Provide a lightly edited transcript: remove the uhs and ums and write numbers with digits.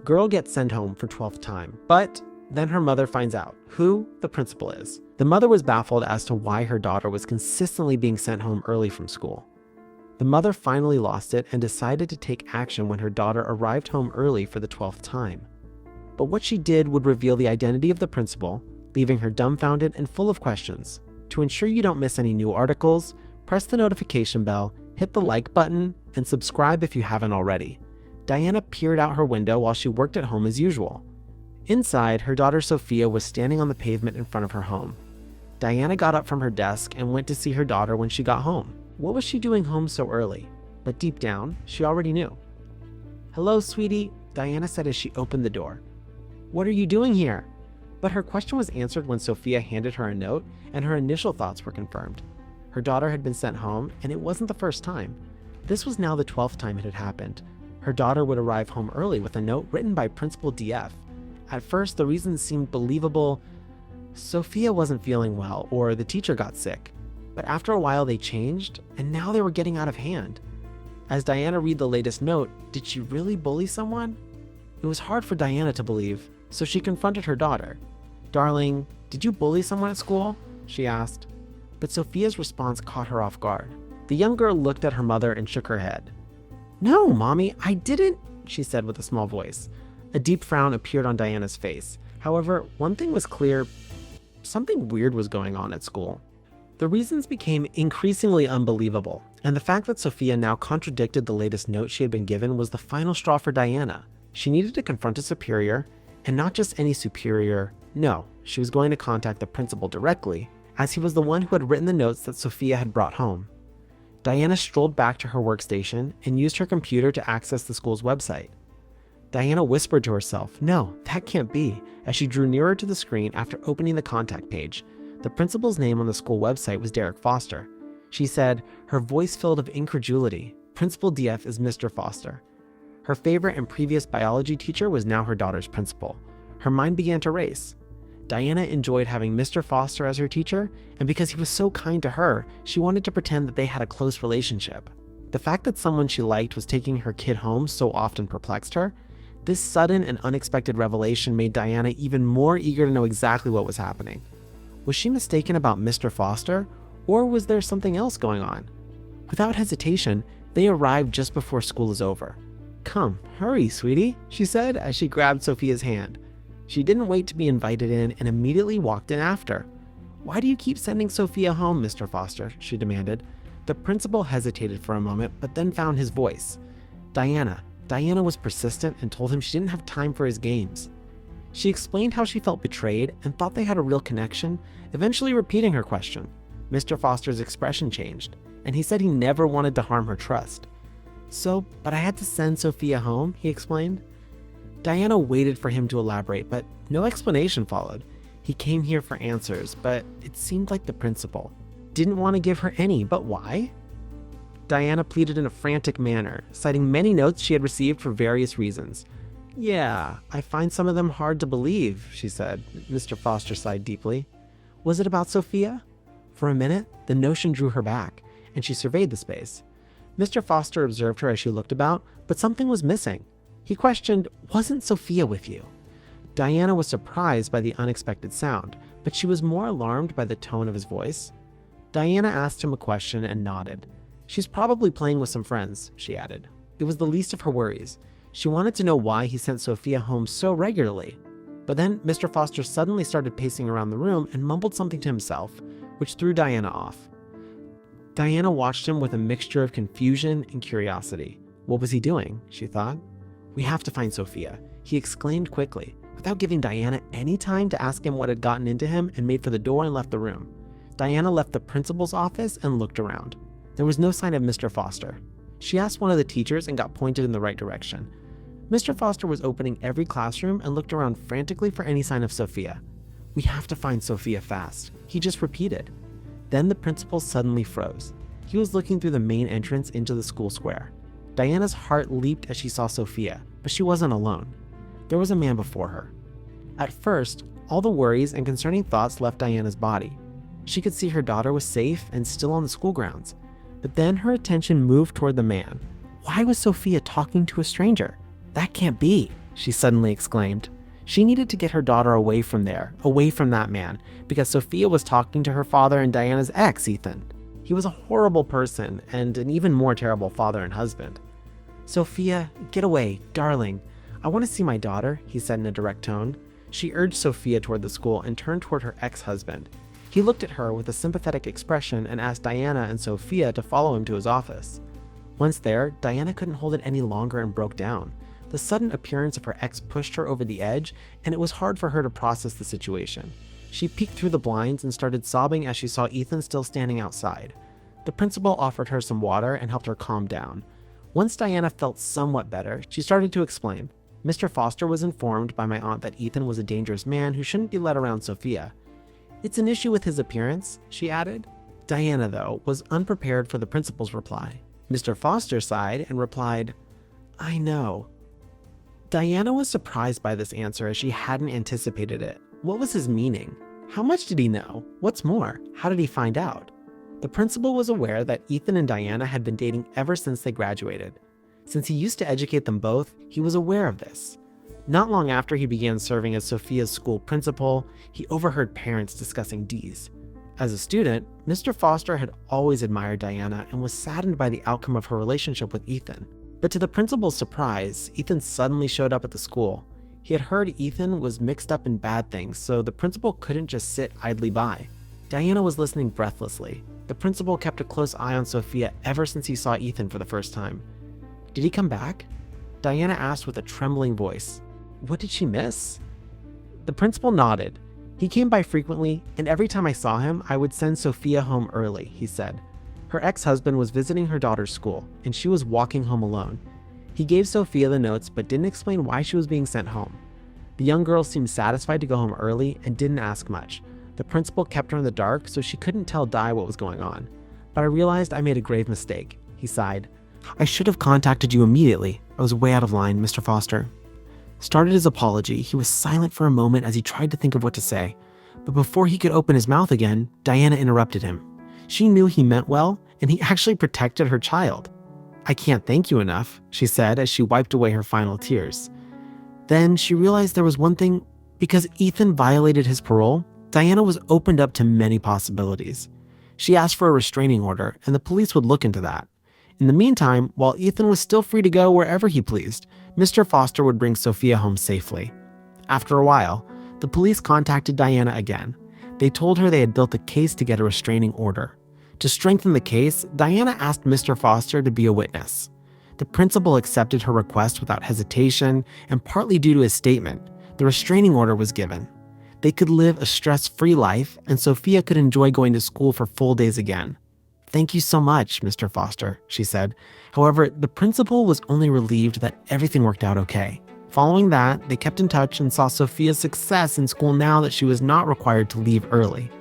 girl gets sent home for 12th time, but then her mother finds out who the principal is. The mother was baffled as to why her daughter was consistently being sent home early from school. The mother finally lost it and decided to take action when her daughter arrived home early for the 12th time. But what she did would reveal the identity of the principal, leaving her dumbfounded and full of questions. To ensure you don't miss any new articles, press the notification bell, hit the like button, and subscribe if you haven't already. Diana peered out her window while she worked at home as usual. Inside, her daughter Sophia was standing on the pavement in front of her home. Diana got up from her desk and went to see her daughter when she got home. What was she doing home so early? But deep down, she already knew. "Hello, sweetie," Diana said as she opened the door. "What are you doing here?" But her question was answered when Sophia handed her a note, and her initial thoughts were confirmed. Her daughter had been sent home, and it wasn't the first time. This was now the 12th time it had happened. Her daughter would arrive home early with a note written by Principal DF. At first, the reasons seemed believable. Sophia wasn't feeling well, or the teacher got sick. But after a while they changed, and now they were getting out of hand. As Diana read the latest note, did she really bully someone? It was hard for Diana to believe, so she confronted her daughter. "Darling, did you bully someone at school?" she asked. But Sophia's response caught her off guard. The young girl looked at her mother and shook her head. "No, Mommy, I didn't," she said with a small voice. A deep frown appeared on Diana's face. However, one thing was clear: something weird was going on at school. The reasons became increasingly unbelievable, and the fact that Sophia now contradicted the latest note she had been given was the final straw for Diana. She needed to confront a superior, and not just any superior. No, she was going to contact the principal directly, as he was the one who had written the notes that Sophia had brought home. Diana strolled back to her workstation and used her computer to access the school's website. Diana whispered to herself, "No, that can't be," as she drew nearer to the screen after opening the contact page. The principal's name on the school website was Derek Foster. She said, her voice filled of incredulity, "Principal DF is Mr. Foster." Her favorite and previous biology teacher was now her daughter's principal. Her mind began to race. Diana enjoyed having Mr. Foster as her teacher, and because he was so kind to her, she wanted to pretend that they had a close relationship. The fact that someone she liked was taking her kid home so often perplexed her. This sudden and unexpected revelation made Diana even more eager to know exactly what was happening. Was she mistaken about Mr. Foster, or was there something else going on? Without hesitation, they arrived just before school is over. "Come, hurry, sweetie," she said as she grabbed Sophia's hand. She didn't wait to be invited in and immediately walked in after. "Why do you keep sending Sophia home, Mr. Foster?" she demanded. The principal hesitated for a moment, but then found his voice. Diana was persistent and told him she didn't have time for his games. She explained how she felt betrayed and thought they had a real connection, eventually repeating her question. Mr. Foster's expression changed, and he said he never wanted to harm her trust. But I had to send Sophia home," he explained. Diana waited for him to elaborate, but no explanation followed. He came here for answers, but it seemed like the principal didn't want to give her any. But why? Diana pleaded in a frantic manner, citing many notes she had received for various reasons. "Yeah, I find some of them hard to believe," she said. Mr. Foster sighed deeply. Was it about Sophia? For a minute, the notion drew her back, and she surveyed the space. Mr. Foster observed her as she looked about, but something was missing. He questioned, "Wasn't Sophia with you?" Diana was surprised by the unexpected sound, but she was more alarmed by the tone of his voice. Diana asked him a question and nodded. "She's probably playing with some friends," she added. It was the least of her worries. She wanted to know why he sent Sophia home so regularly. But then Mr. Foster suddenly started pacing around the room and mumbled something to himself, which threw Diana off. Diana watched him with a mixture of confusion and curiosity. What was he doing? She thought. "We have to find Sophia," he exclaimed quickly, without giving Diana any time to ask him what had gotten into him, and made for the door and left the room. Diana left the principal's office and looked around. There was no sign of Mr. Foster. She asked one of the teachers and got pointed in the right direction. Mr. Foster was opening every classroom and looked around frantically for any sign of Sophia. "We have to find Sophia fast," he just repeated. Then the principal suddenly froze. He was looking through the main entrance into the school square. Diana's heart leaped as she saw Sophia, but she wasn't alone. There was a man before her. At first, all the worries and concerning thoughts left Diana's body. She could see her daughter was safe and still on the school grounds. But then her attention moved toward the man. Why was Sophia talking to a stranger? That can't be, she suddenly exclaimed. She needed to get her daughter away from there, away from that man, because Sophia was talking to her father and Diana's ex, Ethan. He was a horrible person and an even more terrible father and husband. Sophia, get away, darling. I want to see my daughter, he said in a direct tone. She urged Sophia toward the school and turned toward her ex-husband. He looked at her with a sympathetic expression and asked Diana and Sophia to follow him to his office. Once there, Diana couldn't hold it any longer and broke down. The sudden appearance of her ex pushed her over the edge, and it was hard for her to process the situation. She peeked through the blinds and started sobbing as she saw Ethan still standing outside. The principal offered her some water and helped her calm down. Once Diana felt somewhat better, she started to explain. Mr. Foster was informed by my aunt that Ethan was a dangerous man who shouldn't be let around Sophia. It's an issue with his appearance, she added. Diana, though, was unprepared for the principal's reply. Mr. Foster sighed and replied, I know. Diana was surprised by this answer as she hadn't anticipated it. What was his meaning? How much did he know? What's more, how did he find out? The principal was aware that Ethan and Diana had been dating ever since they graduated. Since he used to educate them both, he was aware of this. Not long after he began serving as Sophia's school principal, he overheard parents discussing D's. As a student, Mr. Foster had always admired Diana and was saddened by the outcome of her relationship with Ethan. But to the principal's surprise, Ethan suddenly showed up at the school. He had heard Ethan was mixed up in bad things, so the principal couldn't just sit idly by. Diana was listening breathlessly. The principal kept a close eye on Sophia ever since he saw Ethan for the first time. Did he come back? Diana asked with a trembling voice. What did she miss? The principal nodded. He came by frequently, and every time I saw him, I would send Sophia home early, he said. Her ex-husband was visiting her daughter's school, and she was walking home alone. He gave Sophia the notes but didn't explain why she was being sent home. The young girl seemed satisfied to go home early and didn't ask much. The principal kept her in the dark so she couldn't tell Di what was going on. But I realized I made a grave mistake, he sighed. I should have contacted you immediately. I was way out of line, Mr. Foster. Started his apology, he was silent for a moment as he tried to think of what to say. But before he could open his mouth again, Diana interrupted him. She knew he meant well, and he actually protected her child. I can't thank you enough, she said as she wiped away her final tears. Then she realized there was one thing. Because Ethan violated his parole, Diana was opened up to many possibilities. She asked for a restraining order, and the police would look into that. In the meantime, while Ethan was still free to go wherever he pleased, Mr. Foster would bring Sophia home safely. After a while, the police contacted Diana again. They told her they had built a case to get a restraining order. To strengthen the case, Diana asked Mr. Foster to be a witness. The principal accepted her request without hesitation, and partly due to his statement, the restraining order was given. They could live a stress-free life, and Sophia could enjoy going to school for full days again. Thank you so much, Mr. Foster, she said. However, the principal was only relieved that everything worked out okay. Following that, they kept in touch and saw Sophia's success in school now that she was not required to leave early.